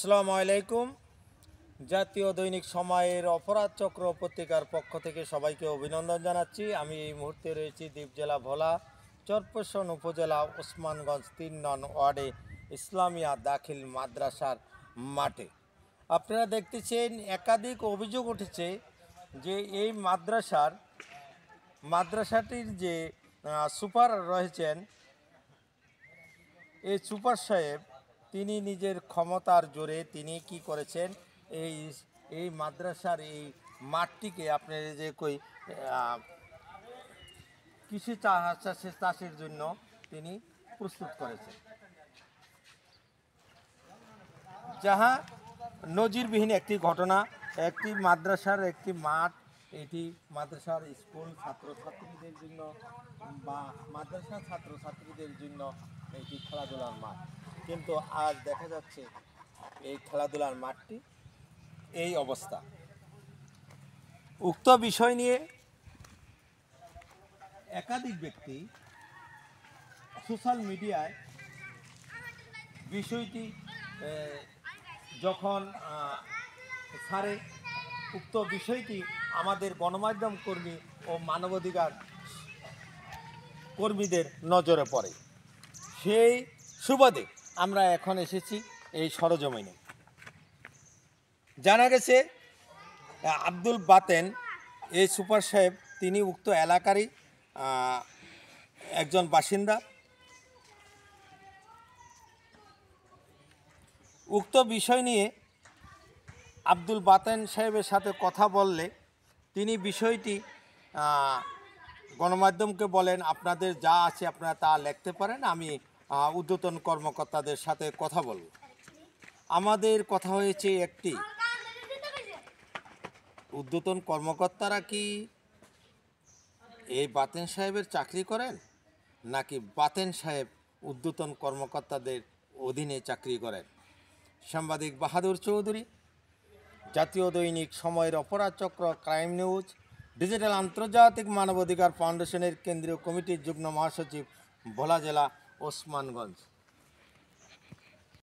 আসসালামু আলাইকুম। জাতীয় দৈনিক সময়ের অপরাধ চক্র পত্রিকার পক্ষ থেকে সবাইকে অভিনন্দন জানাচ্ছি। আমি এই মুহূর্তে রয়েছি দ্বীপ জেলা ভোলা চরপেশন উপজেলা ওসমানগঞ্জ ৩ নং ওয়ার্ডে ইসলামিয়া দাখিল মাদ্রাসার মাঠে। আপনারা দেখতেছেন একাধিক অভিযোগ উঠেছে যে এই মাদ্রাসাটির যে সুপার রয়েছেন, এই সুপার সাহেব তিনি নিজের ক্ষমতার জোরে তিনি কি করেছেন, এই মাদ্রাসার এই মাঠটিকে আপনার যে কই কৃষি চাষের জন্য তিনি প্রস্তুত করেছেন, যাহা নজিরবিহীন একটি ঘটনা। একটি মাদ্রাসার একটি মাঠ, এটি মাদ্রাসার স্কুল ছাত্রছাত্রীদের জন্য বা মাদ্রাসার ছাত্রছাত্রীদের জন্য এটি খেলাধুলার মাঠ, কিন্তু আজ দেখা যাচ্ছে এই খেলাধুলার মাঠটি এই অবস্থা। উক্ত বিষয় নিয়ে একাধিক ব্যক্তি সোশ্যাল মিডিয়ায় বিষয়টি যখন ছাড়ে, উক্ত বিষয়টি আমাদের গণমাধ্যম কর্মী ও মানবাধিকার কর্মীদের নজরে পড়ে। সেই সুবাদে আমরা এখন এসেছি এই সরজমিনে। জানা গেছে আব্দুল বাতেন এই সুপার সাহেব তিনি উক্ত এলাকারই একজন বাসিন্দা। উক্ত বিষয় নিয়ে আব্দুল বাতেন সাহেবের সাথে কথা বললে তিনি বিষয়টি গণমাধ্যমকে বলেন, আপনাদের যা আছে আপনারা তা লিখতে পারেন, আমি ঊর্ধ্বতন কর্মকর্তাদের সাথে কথা বলব। আমাদের কথা হয়েছে একটি, ঊর্ধ্বতন কর্মকর্তারা কি এই বাতেন সাহেবের চাকরি করেন, নাকি বাতেন সাহেব ঊর্ধ্বতন কর্মকর্তাদের অধীনে চাকরি করেন? সাংবাদিক বাহাদুর চৌধুরী, জাতীয় দৈনিক সময়ের অপরাধ চক্র, ক্রাইম নিউজ, ডিজিটাল আন্তর্জাতিক মানবাধিকার ফাউন্ডেশনের কেন্দ্রীয় কমিটির যুগ্ম মহাসচিব, ভোলা জেলা, ওসমানগঞ্জ।